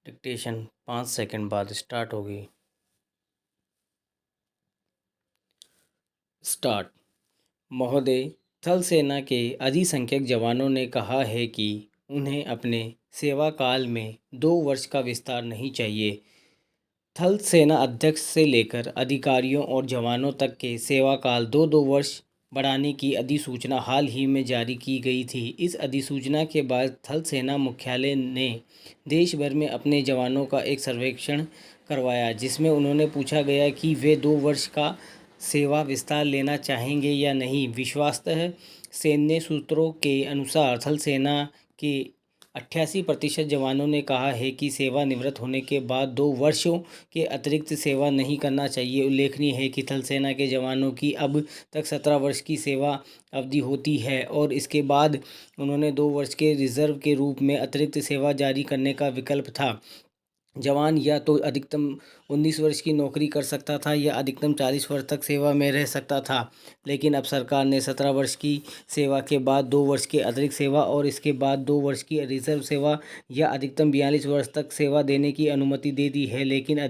Dictation 5 second बाद start होगी। Start. महोदय, थल सेना के अधिसंख्यक जवानों ने कहा है कि उन्हें अपने सेवा काल में 2 वर्ष का विस्तार नहीं चाहिए। थल सेना अध्यक्ष से लेकर अधिकारियों और जवानों तक के सेवा काल 2-2 वर्ष बढ़ाने की अधिसूचना हाल ही में जारी की गई थी। इस अधिसूचना के बाद थल सेना मुख्यालय ने देश भर में अपने जवानों का एक सर्वेक्षण करवाया, जिसमें उन्होंने पूछा गया कि वे 2 वर्ष का सेवा विस्तार लेना चाहेंगे या नहीं। विश्वस्तः सैन्य सूत्रों के अनुसार थल सेना के 88% जवानों ने कहा है कि सेवानिवृत्त होने के बाद 2 वर्षों के अतिरिक्त सेवा नहीं करना चाहिए। उल्लेखनीय है कि थल सेना के जवानों की अब तक 17 वर्ष की सेवा अवधि होती है और इसके बाद उन्होंने 2 वर्ष के रिजर्व के रूप में अतिरिक्त सेवा जारी करने का विकल्प था। जवान या तो अधिकतम 19 वर्ष की नौकरी कर सकता था या अधिकतम 40 वर्ष तक सेवा में रह सकता था, लेकिन अब सरकार ने 17 वर्ष की सेवा के बाद 2 वर्ष की अतिरिक्त सेवा और इसके बाद 2 वर्ष की रिजर्व सेवा या अधिकतम 42 वर्ष तक सेवा देने की अनुमति दे दी है। लेकिन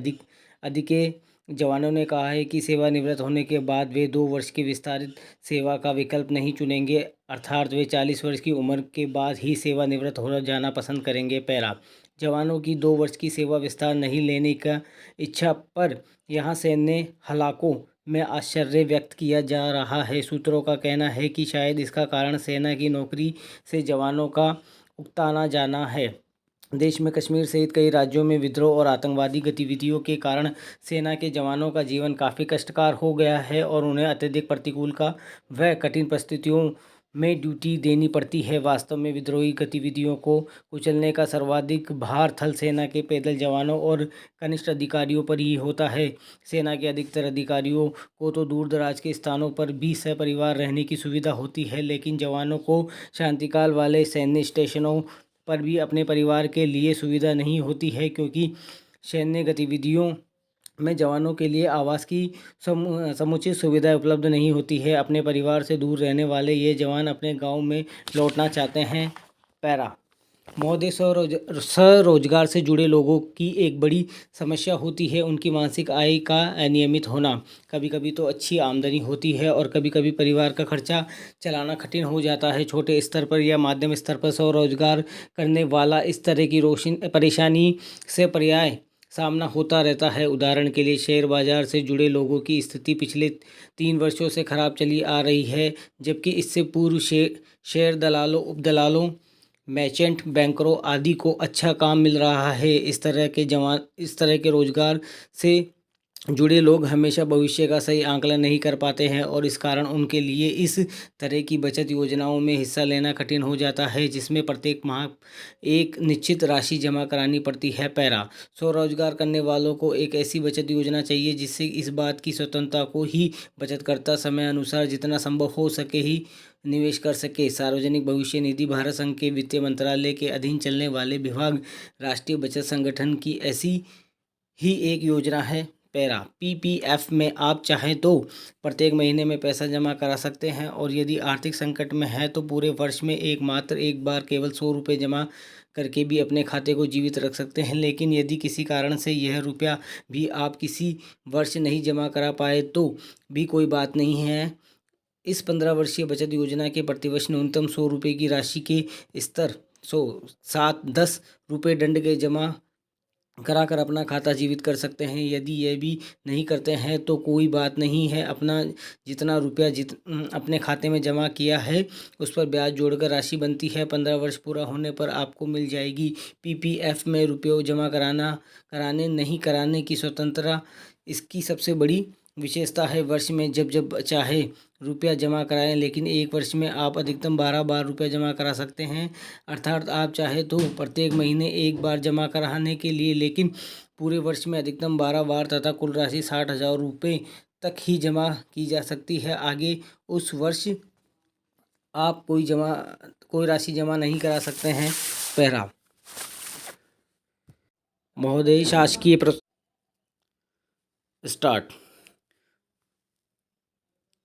अधिक जवानों ने कहा है कि सेवानिवृत्त होने के बाद वे 2 वर्ष की विस्तारित सेवा का विकल्प नहीं चुनेंगे, अर्थात वे 40 वर्ष की उम्र के बाद ही सेवानिवृत्त हो जाना पसंद करेंगे। पैरा। जवानों की 2 वर्ष की सेवा विस्तार नहीं लेने का इच्छा पर यहाँ सैन्य हलाकों में आश्चर्य व्यक्त किया जा रहा है। सूत्रों का कहना है कि शायद इसका कारण सेना की नौकरी से जवानों का उकताना जाना है। देश में कश्मीर सहित कई राज्यों में विद्रोह और आतंकवादी गतिविधियों के कारण सेना के जवानों का जीवन काफ़ी कष्टकर हो गया है और उन्हें अत्यधिक प्रतिकूल व कठिन परिस्थितियों में ड्यूटी देनी पड़ती है। वास्तव में विद्रोही गतिविधियों को कुचलने का सर्वाधिक भार थल सेना के पैदल जवानों और कनिष्ठ अधिकारियों पर ही होता है। सेना के अधिकतर अधिकारियों को तो दूर दराज के स्थानों पर भी सपरिवार रहने की सुविधा होती है, लेकिन जवानों को शांतिकाल वाले सैन्य स्टेशनों पर भी अपने परिवार के लिए सुविधा नहीं होती है, क्योंकि सैन्य गतिविधियों में जवानों के लिए आवास की समुचित सुविधा उपलब्ध नहीं होती है। अपने परिवार से दूर रहने वाले ये जवान अपने गांव में लौटना चाहते हैं। पैरा। महोदय, स्वरोजगार से जुड़े लोगों की एक बड़ी समस्या होती है उनकी मासिक आय का अनियमित होना। कभी कभी तो अच्छी आमदनी होती है और कभी कभी परिवार का खर्चा चलाना कठिन हो जाता है। छोटे स्तर पर या मध्यम स्तर पर स्वरोजगार करने वाला इस तरह की परेशानी से पर्याय सामना होता रहता है। उदाहरण के लिए, शेयर बाजार से जुड़े लोगों की स्थिति पिछले 3 वर्षों से खराब चली आ रही है, जबकि इससे पूर्व शेयर दलालों, उपदलालों, मर्चेंट बैंकरों आदि को अच्छा काम मिल रहा है। इस तरह के रोजगार से जुड़े लोग हमेशा भविष्य का सही आंकलन नहीं कर पाते हैं और इस कारण उनके लिए इस तरह की बचत योजनाओं में हिस्सा लेना कठिन हो जाता है, जिसमें प्रत्येक माह एक निश्चित राशि जमा करानी पड़ती है। पैरा। स्वरोजगार करने वालों को एक ऐसी बचत योजना चाहिए जिससे इस बात की स्वतंत्रता को ही बचतकर्ता समय अनुसार जितना संभव हो सके ही निवेश कर सके। सार्वजनिक भविष्य निधि भारत संघ के वित्त मंत्रालय के अधीन चलने वाले विभाग राष्ट्रीय बचत संगठन की ऐसी ही एक योजना है। पैरा। पीपीएफ में आप चाहें तो प्रत्येक महीने में पैसा जमा करा सकते हैं और यदि आर्थिक संकट में है तो पूरे वर्ष में एक बार केवल 100 रुपये जमा करके भी अपने खाते को जीवित रख सकते हैं। लेकिन यदि किसी कारण से यह रुपया भी आप किसी वर्ष नहीं जमा करा पाए तो भी कोई बात नहीं है। इस 15 वर्षीय बचत योजना के प्रतिवर्ष न्यूनतम 100 रुपये की राशि के स्तर 710 रुपये दंड के जमा कराकर अपना खाता जीवित कर सकते हैं। यदि यह भी नहीं करते हैं तो कोई बात नहीं है। अपना जितना रुपया अपने खाते में जमा किया है उस पर ब्याज जोड़कर राशि बनती है। 15 वर्ष पूरा होने पर आपको मिल जाएगी। पीपीएफ में रुपये जमा कराने नहीं कराने की स्वतंत्रता इसकी सबसे बड़ी विशेषता है। वर्ष में जब जब चाहे रुपया जमा कराएं, लेकिन एक वर्ष में आप अधिकतम 12 बार रुपया जमा करा सकते हैं। अर्थात आप चाहे तो प्रत्येक महीने एक बार जमा कराने के लिए, लेकिन पूरे वर्ष में अधिकतम 12 बार तथा कुल राशि 60,000 रुपये तक ही जमा की जा सकती है। आगे उस वर्ष आप कोई राशि जमा नहीं करा सकते हैं। पैरा। महोदय, शासकीय स्टार्ट।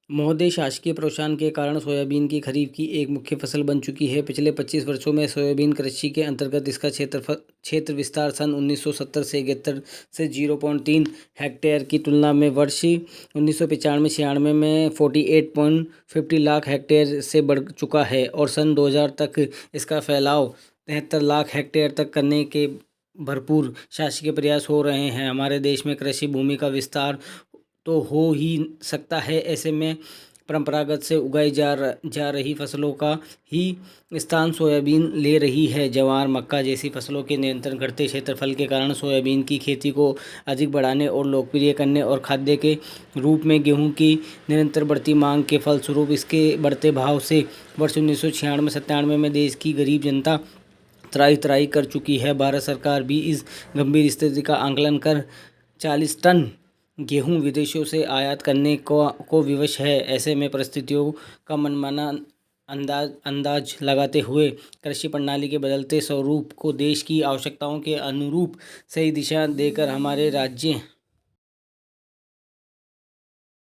महोदय, शासकीय प्रोत्साहन के कारण सोयाबीन की खरीफ की एक मुख्य फसल बन चुकी है। पिछले 25 वर्षों में सोयाबीन कृषि के अंतर्गत इसका क्षेत्र विस्तार सन 1970 से 71 से 0.3 हेक्टेयर की तुलना में वर्ष 1995-96 में 48.50 लाख हेक्टेयर से बढ़ चुका है और सन 2000 तक इसका फैलाव 73 लाख हेक्टेयर तक करने के भरपूर शासकीय प्रयास हो रहे हैं। हमारे देश में कृषि भूमि का विस्तार तो हो ही सकता है, ऐसे में परंपरागत से उगाई जा रही फसलों का ही स्थान सोयाबीन ले रही है। ज्वार, मक्का जैसी फसलों के निरंतर घटते क्षेत्रफल के कारण सोयाबीन की खेती को अधिक बढ़ाने और लोकप्रिय करने और खाद्य के रूप में गेहूं की निरंतर बढ़ती मांग के फलस्वरूप इसके बढ़ते भाव से वर्ष 1996-97 में देश की गरीब जनता त्राही त्राही कर चुकी है। भारत सरकार भी इस गंभीर स्थिति का आकलन कर 40 टन गेहूं विदेशों से आयात करने को विवश है। ऐसे में परिस्थितियों का मनमाना अंदाज लगाते हुए कृषि प्रणाली के बदलते स्वरूप को देश की आवश्यकताओं के अनुरूप सही दिशा देकर हमारे राज्य